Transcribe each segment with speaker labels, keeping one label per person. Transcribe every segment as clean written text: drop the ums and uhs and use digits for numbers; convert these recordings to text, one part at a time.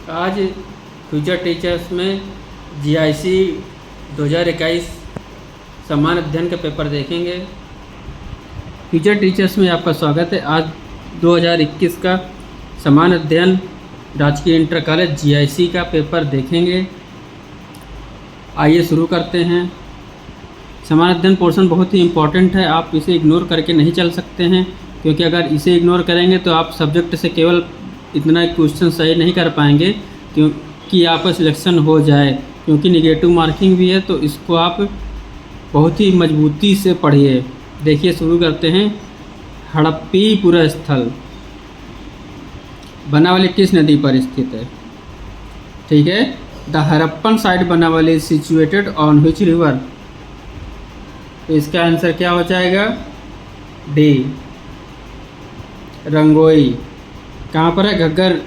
Speaker 1: आज future teachers में GIC 2021 सामान्य अध्ययन का पेपर देखेंगे। फ्यूचर टीचर्स में आपका स्वागत है। आज 2021 का सामान्य अध्ययन राजकीय इंटर कॉलेज जीआईसी का पेपर देखेंगे। आइए शुरू करते हैं। सामान्य अध्ययन पोर्शन बहुत ही इम्पोर्टेंट है, आप इसे इग्नोर करके नहीं चल सकते हैं, क्योंकि अगर इसे इग्नोर करेंगे तो आप सब्जेक्ट से केवल इतना क्वेश्चन सही नहीं कर पाएंगे क्योंकि आपका सिलेक्शन हो जाए, क्योंकि निगेटिव मार्किंग भी है। तो इसको आप बहुत ही मजबूती से पढ़िए। देखिए शुरू करते हैं। हड़प्पीपुरा स्थल बनावली किस नदी पर स्थित है? ठीक है, the Harappan site Banawali is situated on which river? तो इसका आंसर क्या हो जाएगा? डी, रंगोई। कहाँ पर है? घग्गर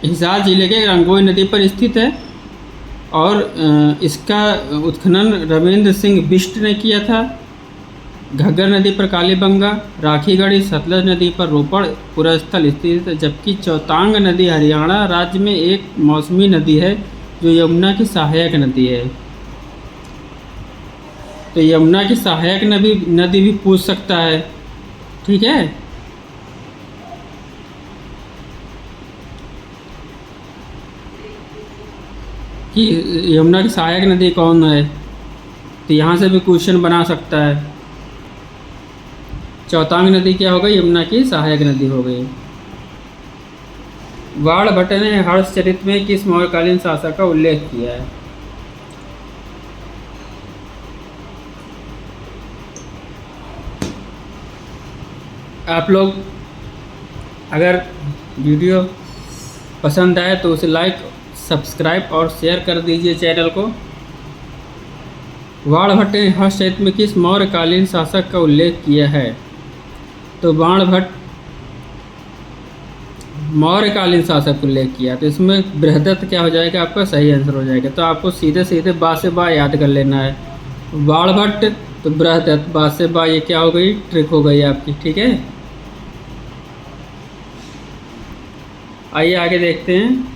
Speaker 1: हिसार जिले के रंगोई नदी पर स्थित है और इसका उत्खनन रविंद्र सिंह बिष्ट ने किया था। घग्गर नदी पर कालीबंगा, राखीगढ़ी सतलज नदी पर रोपड़ पूरा स्थल स्थित है, जबकि चौतांग नदी हरियाणा राज्य में एक मौसमी नदी है जो यमुना की सहायक नदी है। तो यमुना की सहायक नदी भी पूछ सकता है। ठीक है, कि यमुना की सहायक नदी कौन है, तो यहाँ से भी क्वेश्चन बना सकता है। चौतांग नदी क्या हो गई? यमुना की सहायक नदी हो गई। बाणभट्ट ने हर्षचरित में किस मौर्यकालीन शासक का उल्लेख किया है? आप लोग अगर वीडियो पसंद आए तो उसे लाइक, सब्सक्राइब और शेयर कर दीजिए चैनल को। बाणभट्ट ने हर्षचरित में किस मौर्यकालीन शासक का उल्लेख किया है? तो बाणभट्ट मौर्यकालीन शासक का उल्लेख किया, तो इसमें बृहदत्त क्या हो जाएगा? आपका सही आंसर हो जाएगा। तो आपको सीधे सीधे बा से बा याद कर लेना है। बाणभट्ट तो बृहदत्त, बा से बा, ये क्या हो गई? ट्रिक हो गई आपकी। ठीक है, आइए आगे देखते हैं।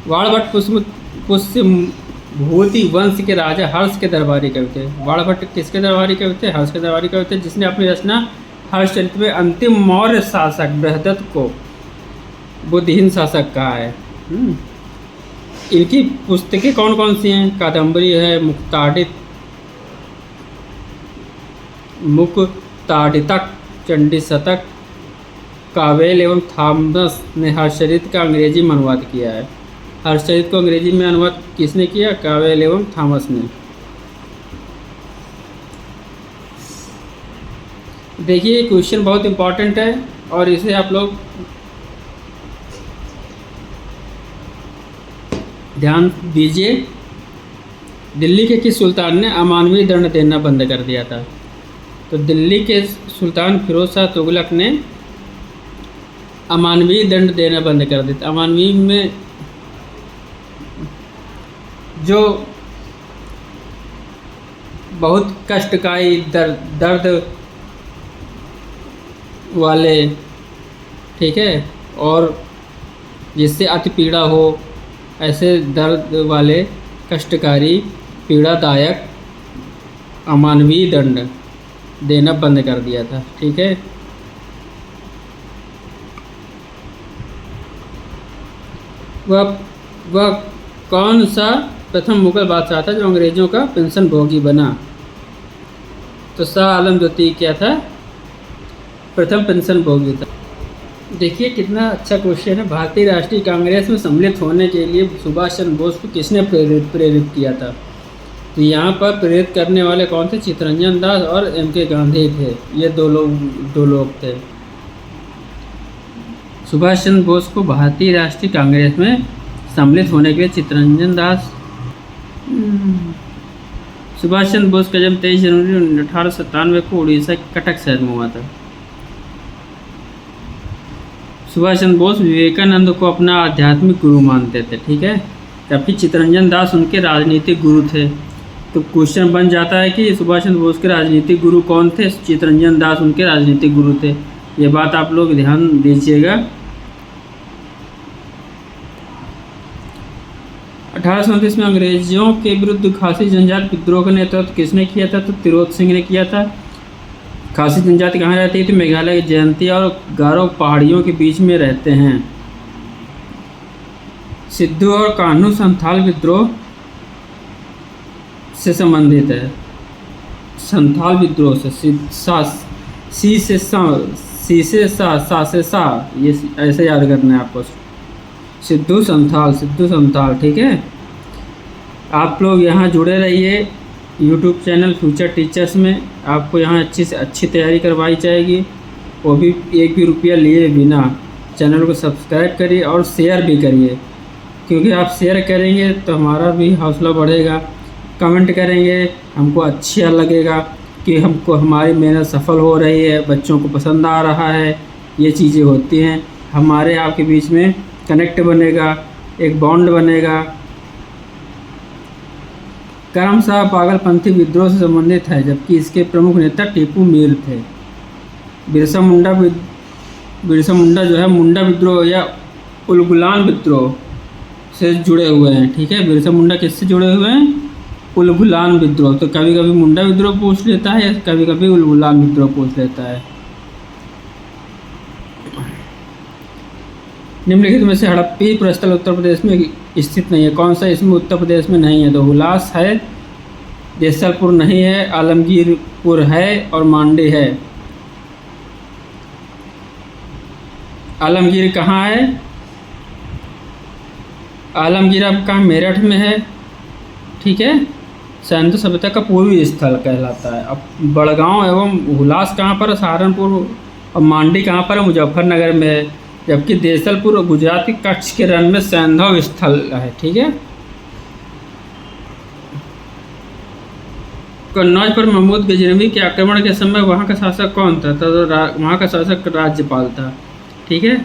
Speaker 1: बाणभट्ट पुष्यभूति वंश के राजा हर्ष के दरबारी कवि थे। बाणभट्ट किसके दरबारी कवि थे? हर्ष के दरबारी कवि थे, जिसने अपनी रचना हर्षचरित में अंतिम मौर्य शासक बृहदत्त को बुद्धिहीन शासक कहा है। इनकी पुस्तकें कौन कौन सी हैं? कादम्बरी है, मुक्ताडितक, चंडी शतक। कावेल एवं थॉमस ने हर्षचरित का अंग्रेजी में अनुवाद किया है। हर्षचरित को अंग्रेजी में अनुवाद किसने किया? कावेल एवं थॉमस ने। देखिए क्वेश्चन बहुत इंपॉर्टेंट है और इसे आप लोग ध्यान दीजिए। दिल्ली के किस सुल्तान ने अमानवीय दंड देना बंद कर दिया था? तो दिल्ली के सुल्तान फिरोज शाह तुगलक ने अमानवीय दंड देना बंद कर दिया। अमानवीय में जो बहुत कष्टकारी दर्द वाले, ठीक है, और जिससे अति पीड़ा हो, ऐसे दर्द वाले कष्टकारी पीड़ादायक अमानवीय दंड देना बंद कर दिया था। ठीक है, वह कौन सा प्रथम मुगल बादशाह था जो अंग्रेजों का पेंशन भोगी बना? तो शाह आलम द्वितीय क्या था? प्रथम पेंशन भोगी था। देखिए कितना अच्छा क्वेश्चन है। भारतीय राष्ट्रीय कांग्रेस में सम्मिलित होने के लिए सुभाष चंद्र बोस को किसने प्रेरित किया था? तो यहाँ पर प्रेरित करने वाले कौन थे? चित्तरंजन दास और M.K. गांधी थे। ये दो लोग थे। सुभाष चंद्र बोस को भारतीय राष्ट्रीय कांग्रेस में सम्मिलित होने के लिए चित्तरंजन दास। सुभाष चंद्र बोस का जन्म 23 जनवरी 1897 को उड़ीसा के कटक शहर में हुआ था। सुभाष चंद्र बोस विवेकानंद को अपना आध्यात्मिक गुरु मानते थे। ठीक है, जबकि चित्तरंजन दास उनके राजनीतिक गुरु थे। तो क्वेश्चन बन जाता है कि सुभाष चंद्र बोस के राजनीतिक गुरु कौन थे? चित्तरंजन दास उनके राजनीतिक गुरु थे। ये बात आप लोग ध्यान दीजिएगा। 1837 में अंग्रेजों के विरुद्ध खासी जनजाति विद्रोह का नेतृत्व किसने किया था? तो तिरोत सिंह ने किया था। खासी जनजाति कहाँ रहती है? तो मेघालय की जयंती और गारो पहाड़ियों के बीच में रहते हैं। सिद्धू और कान्हू संथाल विद्रोह से संबंधित है। संथाल विद्रोह से सी से सा ये ऐसे याद करना है आपको। सिद्धू संथाल ठीक है। आप लोग यहाँ जुड़े रहिए यूट्यूब चैनल फ्यूचर टीचर्स में। आपको यहाँ अच्छी से अच्छी तैयारी करवाई जाएगी, वो भी एक भी रुपया लिए बिना। चैनल को सब्सक्राइब करिए और शेयर भी करिए, क्योंकि आप शेयर करेंगे तो हमारा भी हौसला बढ़ेगा। कमेंट करेंगे, हमको अच्छा लगेगा कि हमको हमारी मेहनत सफल हो रही है, बच्चों को पसंद आ रहा है। ये चीज़ें होती हैं, हमारे आपके बीच में कनेक्ट बनेगा, एक बॉन्ड बनेगा। करम शाह पागलपंथी विद्रोह से संबंधित है, जबकि इसके प्रमुख नेता टीपू मीर थे। बिरसा मुंडा जो है मुंडा विद्रोह या उलगुलान विद्रोह से जुड़े हुए हैं। ठीक है, बिरसा मुंडा किससे जुड़े हुए हैं? उलगुलान विद्रोह। तो कभी कभी मुंडा विद्रोह पूछ लेता है या कभी कभी उलगुलान विद्रोह पूछ लेता है। निम्नलिखित में से हड़प्पी प्रस्थल उत्तर प्रदेश में स्थित नहीं है। कौन सा इसमें उत्तर प्रदेश में नहीं है? तो हुलास है, देसलपुर नहीं है, आलमगीरपुर है और मांडे है। आलमगीर कहाँ है? आलमगीर आपका मेरठ में है। ठीक है, सैंधव सभ्यता का पूर्वी स्थल कहलाता है। अब बड़गांव एवं हुलास कहाँ पर है? सहारनपुर। और मांडी कहाँ पर है? मुजफ्फरनगर में है। जबकि देसलपुर गुजरात के कच्छ के रण में सैंधव स्थल है। ठीक है, कन्नौज पर महमूद गजनवी के आक्रमण के समय वहाँ का शासक कौन था? तो वहाँ का शासक राज्यपाल था। ठीक है,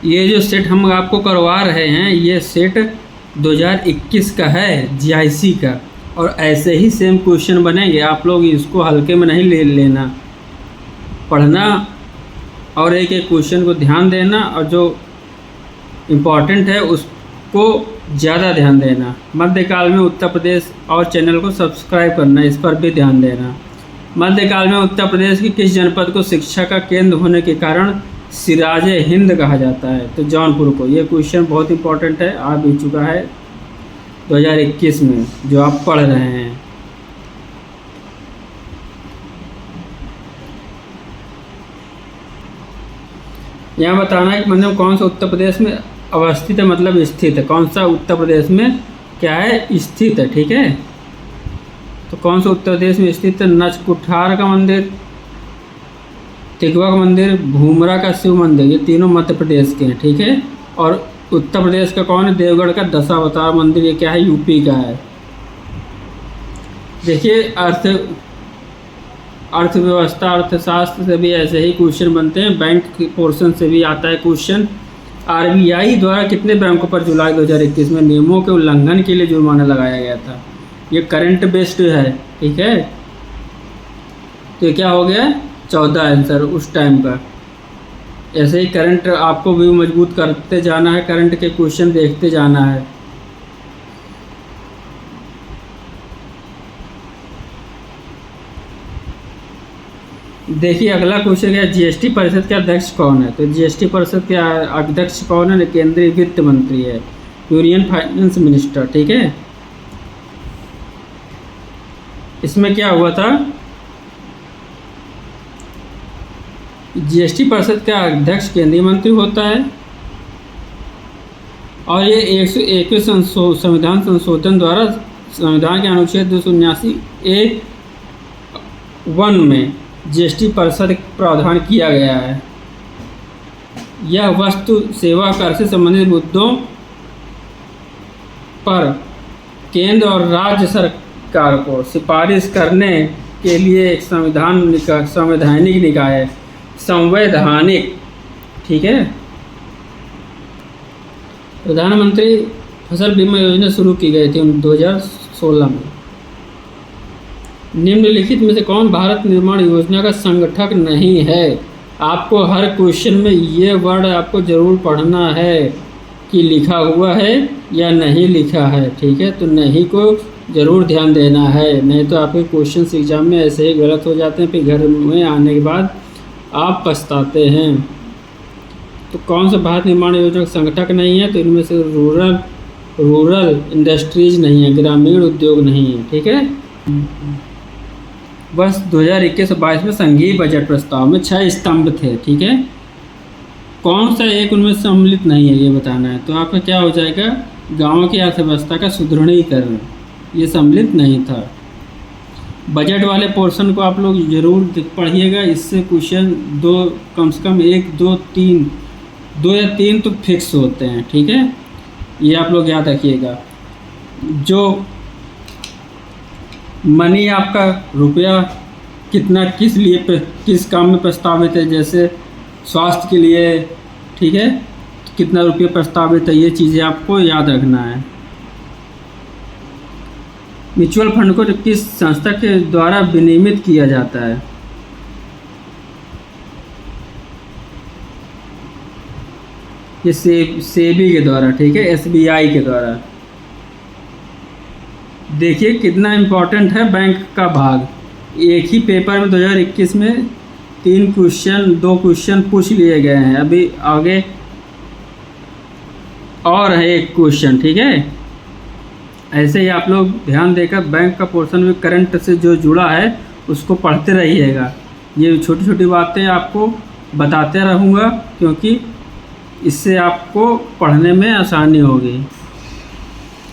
Speaker 1: ये जो सेट हम आपको करवा रहे हैं, ये सेट 2021 का है जीआईसी का, और ऐसे ही सेम क्वेश्चन बनेंगे। आप लोग इसको हल्के में नहीं ले लेना, पढ़ना और एक एक क्वेश्चन को ध्यान देना, और जो इम्पॉर्टेंट है उसको ज़्यादा ध्यान देना। मध्यकाल में उत्तर प्रदेश और चैनल को सब्सक्राइब करना, इस पर भी ध्यान देना। मध्यकाल में उत्तर प्रदेश की किस जनपद को शिक्षा का केंद्र होने के कारण सिराजे हिंद कहा जाता है? तो जौनपुर को। ये क्वेश्चन बहुत इंपॉर्टेंट है, आ भी चुका है 2021 में जो आप पढ़ रहे हैं। यहाँ बताना है कि मतलब कौन सा उत्तर प्रदेश में अवस्थित है, मतलब स्थित है। कौन सा उत्तर प्रदेश में क्या है? स्थित है। ठीक है, तो कौन सा उत्तर प्रदेश में स्थित है? नचकुठार का मंदिर, तिगवा का मंदिर, भूमरा का शिव मंदिर, ये तीनों मध्य प्रदेश के हैं। ठीक है, और उत्तर प्रदेश का कौन है? देवगढ़ का दशावतार मंदिर, ये क्या है? यूपी का है। देखिए, अर्थव्यवस्था अर्थशास्त्र से भी ऐसे ही क्वेश्चन बनते हैं। बैंक के पोर्शन से भी आता है क्वेश्चन। आरबीआई द्वारा कितने बैंकों पर जुलाई 2021 में नियमों के उल्लंघन के लिए जुर्माना लगाया गया था? ये करंट बेस्ड है। ठीक है, तो ये क्या हो गया? 14 आंसर उस टाइम का। ऐसे ही करंट आपको भी मजबूत करते जाना है, करंट के क्वेश्चन देखते जाना है। देखिए अगला क्वेश्चन क्या है? जीएसटी परिषद के अध्यक्ष कौन है? तो जीएसटी परिषद के अध्यक्ष कौन है? केंद्रीय वित्त मंत्री है, यूनियन फाइनेंस मिनिस्टर। ठीक है, इसमें क्या हुआ था? जीएसटी परिषद का अध्यक्ष केंद्रीय मंत्री होता है, और ये 101वें संविधान संशोधन द्वारा संविधान के अनुच्छेद 279A(1) में जीएसटी परिषद प्रावधान किया गया है। यह वस्तु सेवा कर से संबंधित मुद्दों पर केंद्र और राज्य सरकार को सिफारिश करने के लिए एक संवैधानिक निकाय है। संवैधानिक। ठीक है, प्रधानमंत्री फसल बीमा योजना शुरू की गई थी 2016 में। निम्नलिखित में से कौन भारत निर्माण योजना का संगठक नहीं है? आपको हर क्वेश्चन में ये वर्ड आपको ज़रूर पढ़ना है। कि लिखा हुआ है या नहीं लिखा है, ठीक है। तो नहीं को ज़रूर ध्यान देना है, नहीं तो आपके क्वेश्चंस एग्ज़ाम में ऐसे ही गलत हो जाते हैं, फिर घर में आने के बाद आप पछताते हैं। तो कौन सा भारत निर्माण योजना संगठक नहीं है, तो इनमें से रूरल इंडस्ट्रीज नहीं है, ग्रामीण उद्योग नहीं है, ठीक है। वर्ष 2021-22 में संघीय बजट प्रस्ताव में 6 स्तंभ थे, ठीक है। कौन सा एक उनमें सम्मिलित नहीं है ये बताना है। तो आपका क्या हो जाएगा, गाँव की अर्थव्यवस्था का सुदृढ़ीकरण, ये सम्मिलित नहीं था। बजट वाले पोर्शन को आप लोग ज़रूर पढ़िएगा, इससे क्वेश्चन दो कम से कम 1 2 3 2 या 3 तो फिक्स होते हैं, ठीक है। ये आप लोग याद रखिएगा। जो मनी आपका रुपया कितना किस लिए किस काम में प्रस्तावित है, जैसे स्वास्थ्य के लिए, ठीक है, तो कितना रुपया प्रस्तावित है, ये चीज़ें आपको याद रखना है। म्यूचुअल फंड को किस संस्था के द्वारा विनियमित किया जाता है, ये सेबी के द्वारा, ठीक है, SBI के द्वारा। देखिए कितना इम्पोर्टेंट है बैंक का भाग। एक ही पेपर में 2021 में 2 क्वेश्चन पूछ लिए गए हैं, अभी आगे और है 1 क्वेश्चन, ठीक है। ऐसे ही आप लोग ध्यान देकर बैंक का पोर्शन में करंट से जो जुड़ा है उसको पढ़ते रहिएगा। ये छोटी छोटी बातें आपको बताते रहूँगा, क्योंकि इससे आपको पढ़ने में आसानी होगी।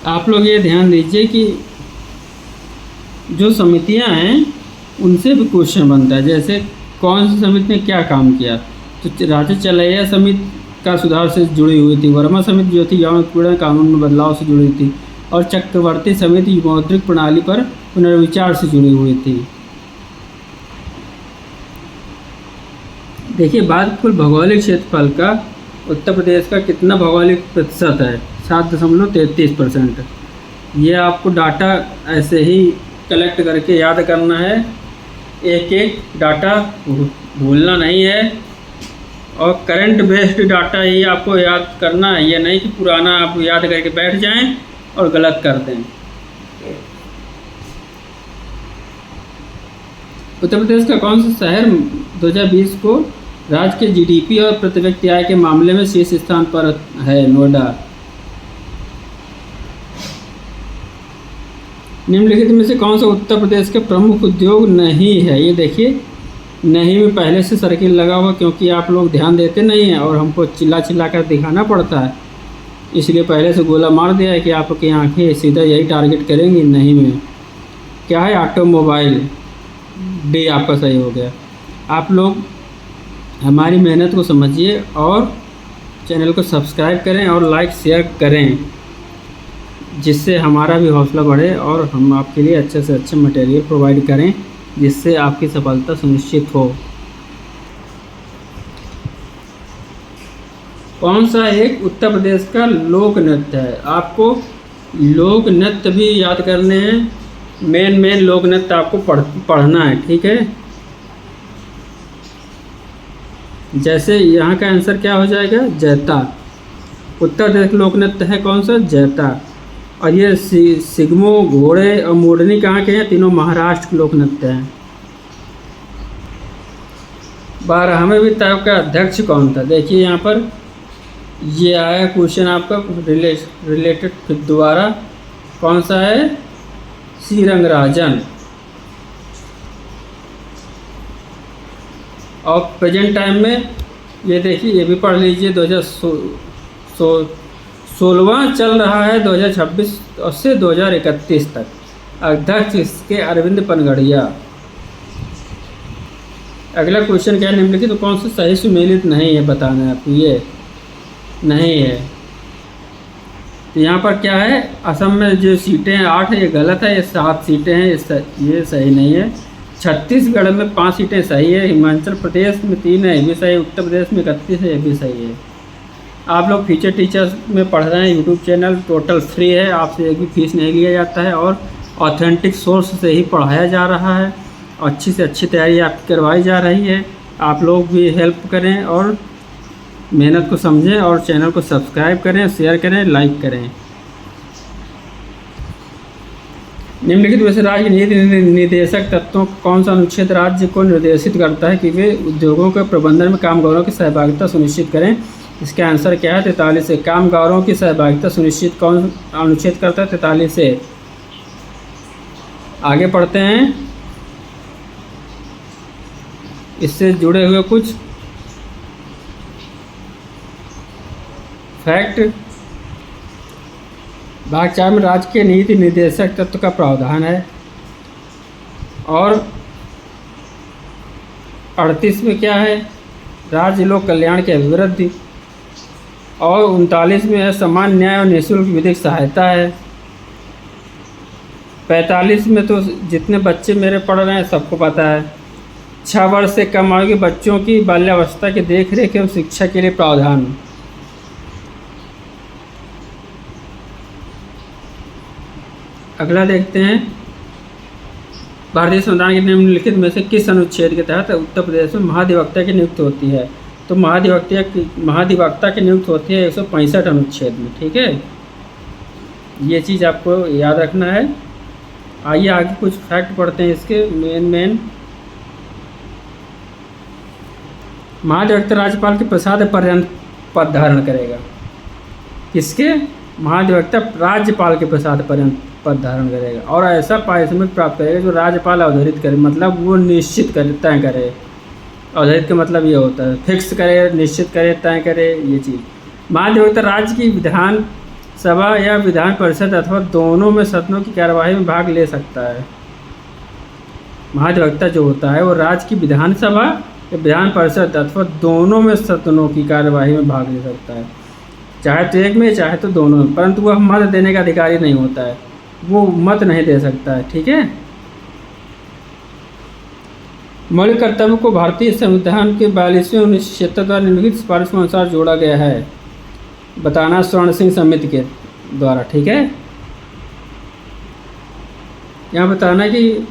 Speaker 1: आप लोग ये ध्यान दीजिए कि जो समितियां हैं उनसे भी क्वेश्चन बनता है, जैसे कौन सी समिति ने क्या काम किया। तो राज्य चलैया समिति का सुधार से जुड़ी हुई थी, वर्मा समिति जो थी यौन उत्पीड़न कानून में बदलाव से जुड़ी थी, और चक्रवर्ती समिति मौद्रिक प्रणाली पर पुनर्विचार से जुड़ी हुई थी। देखिए बात कुल भौगोलिक क्षेत्रफल का उत्तर प्रदेश का कितना भौगोलिक प्रतिशत है, 7.33%। ये आपको डाटा ऐसे ही कलेक्ट करके याद करना है, एक डाटा भूलना नहीं है, और करंट बेस्ड डाटा ही आपको याद करना है। ये नहीं कि पुराना आप याद करके बैठ जाएं और गलत कर दें। उत्तर प्रदेश का कौन सा शहर 2020 को राज्य के GDP और प्रति व्यक्ति आय के मामले में शीर्ष स्थान पर है, नोएडा। निम्नलिखित में से कौन सा उत्तर प्रदेश के प्रमुख उद्योग नहीं है। ये देखिए नहीं में पहले से सर्किल लगा हुआ, क्योंकि आप लोग ध्यान देते नहीं हैं और हमको चिल्ला चिल्ला कर दिखाना पड़ता है, इसलिए पहले से गोला मार दिया है कि आपकी आंखें सीधा यही टारगेट करेंगी। नहीं में क्या है, ऑटोमोबाइल, डे आपका सही हो गया। आप लोग हमारी मेहनत को समझिए और चैनल को सब्सक्राइब करें और लाइक शेयर करें, जिससे हमारा भी हौसला बढ़े और हम आपके लिए अच्छे से अच्छे मटेरियल प्रोवाइड करें, जिससे आपकी सफलता सुनिश्चित हो। कौन सा एक उत्तर प्रदेश का लोक नृत्य है। आपको लोक नृत्य भी याद करने हैं, मेन लोक नृत्य आपको पढ़ना है, ठीक है। जैसे यहाँ का आंसर क्या हो जाएगा, जैता। उत्तर प्रदेश का लोक नृत्य है कौन सा, जैता। और ये सिगमो, घोड़े और मोरनी कहाँ के हैं, तीनों महाराष्ट्र के लोक नृत्य हैं। 12वें वित्त आयोग का अध्यक्ष कौन था। देखिए यहाँ पर ये आया क्वेश्चन आपका रिलेटेड फिर दोबारा, कौन सा है, सी रंगराजन। और प्रेजेंट टाइम में ये देखिए, ये भी पढ़ लीजिए, 2016 चल रहा है, 2026 से 2031 तक। अध्यक्ष इसके अरविंद पनगड़िया। अगला क्वेश्चन क्या है, निम्नलिखित तो कौन सा सही सुमेलित नहीं है, बताना है आपको। ये नहीं है, तो यहाँ पर क्या है, असम में जो सीटें 8 है ये गलत है, ये 7 सीटें हैं, ये सही नहीं है। छत्तीसगढ़ में 5 सीटें सही है, हिमाचल प्रदेश में 3 है, ये भी सही, उत्तर प्रदेश में 31 है, ये भी सही है। आप लोग फ्यूचर टीचर्स में पढ़ रहे हैं, यूट्यूब चैनल टोटल फ्री है, आपसे एक भी फीस नहीं लिया जाता है, और ऑथेंटिक सोर्स से ही पढ़ाया जा रहा है, अच्छी से अच्छी तैयारी आपकी करवाई जा रही है। आप लोग भी हेल्प करें और मेहनत को समझें और चैनल को सब्सक्राइब करें, शेयर करें, लाइक करें। निम्नलिखित में से राज्य नीति निर्देशक तत्वों कौन सा अनुच्छेद राज्य को निर्देशित करता है कि वे उद्योगों के प्रबंधन में कामगारों की सहभागिता सुनिश्चित करें? इसका आंसर क्या है? 43 से। कामगारों की सहभागिता सुनिश्चित कौन अनुच्छेद करता है? 43 से। आगे पढ़ते हैं, इससे जुड़े हुए कुछ फैक्ट। भाग 4 में राज्य के नीति निर्देशक तत्व का प्रावधान है। और 38 में क्या है? राज्य लोक कल्याण की अभिवृद्धि। और 39 में है समान न्याय और निःशुल्क विधिक सहायता है। 45 में तो जितने बच्चे मेरे पढ़ रहे हैं सबको पता है। 6 वर्ष से कम आयु के बच्चों की बाल्यावस्था की देखरेख एवं शिक्षा के लिए प्रावधान। अगला देखते हैं, भारतीय संविधान के निम्नलिखित में से किस अनुच्छेद के तहत उत्तर प्रदेश में महाधिवक्ता की नियुक्ति होती है? तो महाधिवक्ता की नियुक्ति होती है 165 अनुच्छेद में। ठीक है, ये चीज़ आपको याद रखना है। आइए आगे कुछ फैक्ट पढ़ते हैं इसके मेन। महाधिवक्ता राज्यपाल के प्रसाद पर्यंत पद धारण करेगा। किसके? महाधिवक्ता राज्यपाल के प्रसाद पर्यंत पद धारण करेगा और ऐसा पारिश्रमिक प्राप्त करेगा जो राज्यपाल अवधारित करे, मतलब वो निश्चित करे, तय करे। अवधारित का मतलब ये होता है फिक्स करे, निश्चित करे, तय करे, ये चीज़। महाधिवक्ता राज्य की विधान सभा या विधान परिषद अथवा दोनों में सदनों की कार्यवाही में भाग ले सकता है। महाधिवक्ता जो होता है वो राज्य की विधानसभा या विधान परिषद अथवा दोनों में सदनों की कार्यवाही में भाग ले सकता है, चाहे तो एक में चाहे तो दोनों में, परंतु वह मत देने का अधिकारी नहीं होता है, वो मत नहीं दे सकता है। ठीक है, मौलिक कर्तव्य को भारतीय संविधान के 42वें 1976 द्वारा निम्नलिखित सिफारिश के अनुसार जोड़ा गया है। बताना स्वर्ण सिंह समिति के द्वारा। ठीक है, यहाँ बताना कि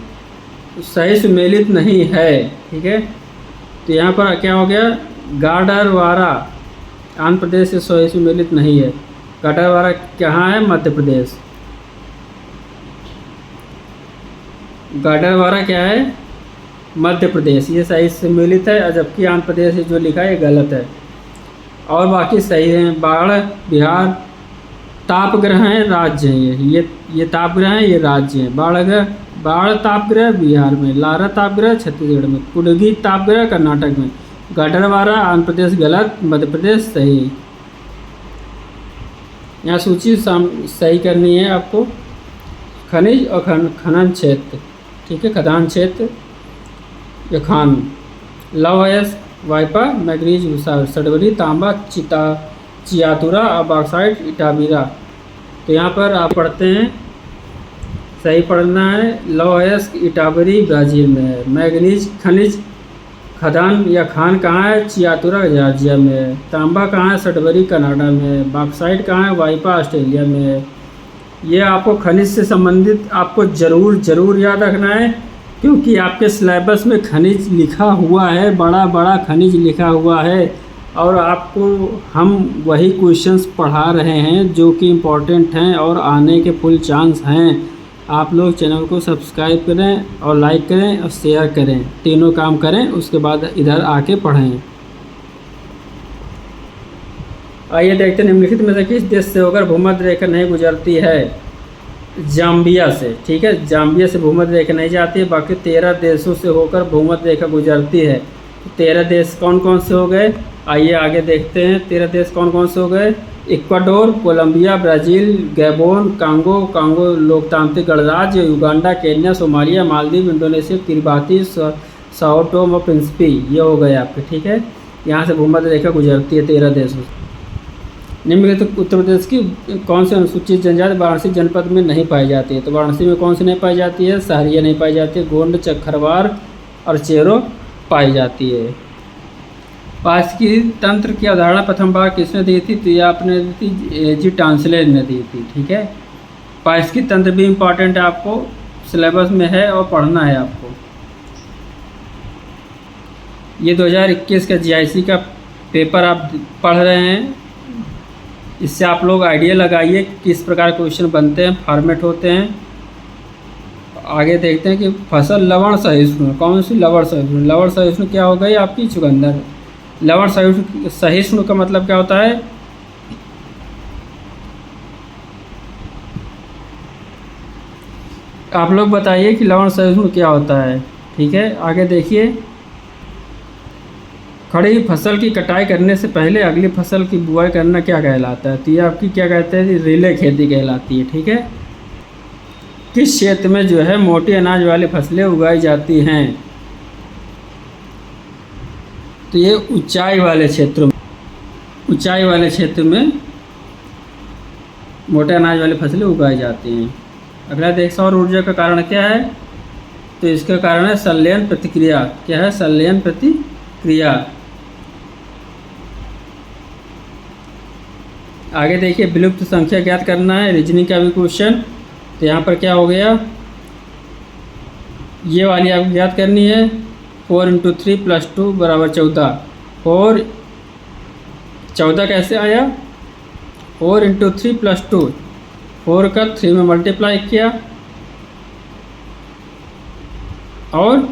Speaker 1: सही सुमेलित नहीं है। ठीक है, तो यहाँ पर क्या हो गया? गाडरवारा आंध्र प्रदेश से सही सुमेलित नहीं है। गाडरवारा कहाँ है? मध्य प्रदेश। गाडरवारा क्या है? मध्य प्रदेश। ये सही सम्मिलित है, जबकि आंध्र प्रदेश जो लिखा है ये गलत है और बाकी सही हैं। बाढ़ बिहार, तापग्रह हैं, राज्य हैं। ये तापग्रह हैं, ये राज्य हैं। बाढ़ तापग्रह बिहार में, लारा तापग्रह छत्तीसगढ़ में, कुडगी तापग्रह कर्नाटक में, गाडरवारा आंध्र प्रदेश गलत, मध्य प्रदेश सही। यहाँ सूची सही करनी है आपको। खनिज और खनन क्षेत्र। ठीक है, खदान क्षेत्र या खान, लौह अयस्क, वाइपा, मैग्नीज, सटवरी, तांबा, चियातुरा और बॉक्साइट, इटाबीरा। तो यहाँ पर आप पढ़ते हैं, सही पढ़ना है। लौह अयस्क इटाबरी ब्राज़ील में है। मैग्नीज खनिज खदान या खान कहाँ है? चियातुरा जॉर्जिया में है। तांबा कहाँ है? सटवरी कनाडा में है। बॉक्साइट कहाँ है? वाइपा ऑस्ट्रेलिया में है। ये आपको खनिज से संबंधित आपको ज़रूर याद रखना है, क्योंकि आपके सिलेबस में खनिज लिखा हुआ है, बड़ा बड़ा खनिज लिखा हुआ है और आपको हम वही क्वेश्चंस पढ़ा रहे हैं जो कि इम्पोर्टेंट हैं और आने के फुल चांस हैं। आप लोग चैनल को सब्सक्राइब करें और लाइक करें और शेयर करें, तीनों काम करें, उसके बाद इधर आके पढ़ें। आइए देखते हैं, निम्नलिखित में से किस देश से होकर भूमध्य रेखा नहीं गुजरती है? जाम्बिया से। ठीक है, जाम्बिया से भूमध्य रेखा नहीं जाती है, बाकी 13 देशों से होकर भूमध्य रेखा गुजरती है। 13 देश कौन कौन से हो गए? आइए आगे देखते हैं 13 देश कौन कौन से हो गए। Ecuador, Colombia, Brazil, Gabon, Congo लोकतांत्रिक गणराज्य, Uganda, Kenya, Somalia, Maldives, Indonesia, Kiribati, Sao Tome और प्रिंसिपी। ये हो गए आपके। ठीक है, यहाँ से भूमध्य रेखा गुजरती है 13 देशों से। निम्नलिखित उत्तर प्रदेश की कौन सी अनुसूचित जनजाति वाराणसी जनपद में नहीं पाई जाती है? तो वाराणसी में कौन सी नहीं पाई जाती है? सहरिया नहीं पाई जाती है, गोंड, चखरवार और चेरो पाई जाती है। पारस्की तंत्र की अवधारणा प्रथम बार किसने दी थी? तो ये आपने दी थी, जी टांसले ने दी थी। ठीक है, पारस्की तंत्र भी इम्पॉर्टेंट है, आपको सिलेबस में है और पढ़ना है आपको। ये 2021 का GIC का पेपर आप पढ़ रहे हैं, इससे आप लोग आइडिया लगाइए किस प्रकार क्वेश्चन बनते हैं, फॉर्मेट होते हैं। आगे देखते हैं कि फसल लवण सहिष्णु, कौन सी लवण सहिष्णु? लवण सहिष्णु क्या हो गई आपकी? चुकंदर। लवण सहिष्णु का मतलब क्या होता है? आप लोग बताइए कि लवण सहिष्णु क्या होता है। ठीक है, आगे देखिए। खड़ी फसल की कटाई करने से पहले अगली फसल की बुआई करना क्या कहलाता है? तो ये आपकी क्या कहते हैं? रिले खेती कहलाती है। ठीक है, किस क्षेत्र में जो है मोटे अनाज वाली फसलें उगाई जाती हैं? तो ये ऊंचाई वाले क्षेत्रों में, ऊंचाई वाले क्षेत्र में मोटे अनाज वाली फसलें उगाई जाती हैं। अगला देख, सौर ऊर्जा का कारण क्या है? तो इसका कारण है संलयन प्रतिक्रिया। क्या है? संलयन प्रतिक्रिया। आगे देखिए, विलुप्त संख्या ज्ञात करना है, रीजनिंग का भी क्वेश्चन। तो यहाँ पर क्या हो गया, ये वाली आपको ज्ञात करनी है। 4 × 3 + 2 = 14। 14 कैसे आया? 4 × 3 + 2, 4 का 3 में मल्टीप्लाई किया और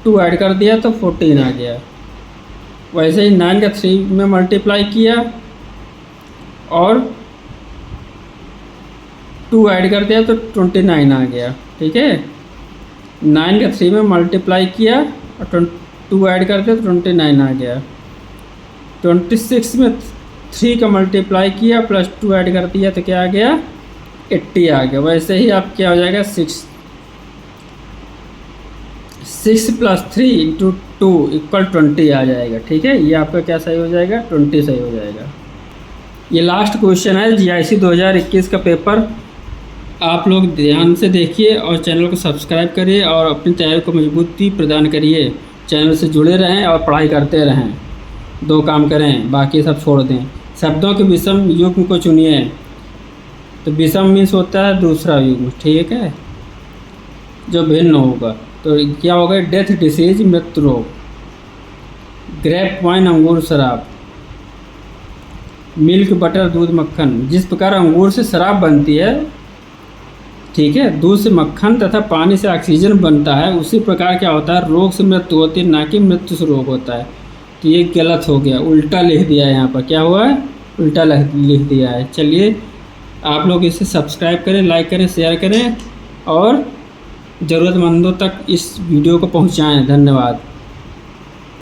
Speaker 1: 2 ऐड कर दिया तो 14 आ गया। वैसे ही 9 का 3 में मल्टीप्लाई किया और 2 ऐड कर दिया तो 29 आ गया। ठीक है, 9 का 3 में मल्टीप्लाई किया और 2 ऐड कर दिया तो 29 आ गया। 26 में 3 का मल्टीप्लाई किया प्लस 2 ऐड कर दिया तो क्या आ गया? 80 आ गया। वैसे ही आप क्या हो जाएगा? 6 + 3 × 2 = 20 आ जाएगा। ठीक है, ये आपका क्या सही हो जाएगा? 20 सही हो जाएगा। ये लास्ट क्वेश्चन है GIC 2021 का पेपर। आप लोग ध्यान से देखिए और चैनल को सब्सक्राइब करिए और अपनी तैयारी को मजबूती प्रदान करिए। चैनल से जुड़े रहें और पढ़ाई करते रहें। 2 काम करें, बाकी सब छोड़ दें। शब्दों के विषम युग्म को चुनिए। तो विषम मीन्स होता है दूसरा युग्म। ठीक है, जो भिन्न होगा। तो क्या होगा? डेथ, डिसीज, मृत्यु रोग। ग्रेप वाइन, अंगूर शराब। मिल्क, बटर, दूध, मक्खन। जिस प्रकार अंगूर से शराब बनती है, ठीक है, दूध से मक्खन तथा पानी से ऑक्सीजन बनता है, उसी प्रकार क्या होता है? रोग से मृत्यु होती है, ना कि मृत्यु से रोग होता है। तो ये गलत हो गया, उल्टा लिख दिया है। यहाँ पर क्या हुआ है? उल्टा लिख दिया है। चलिए, आप लोग इसे सब्सक्राइब करें, लाइक करें, शेयर करें और ज़रूरतमंदों तक इस वीडियो को पहुँचाएँ। धन्यवाद।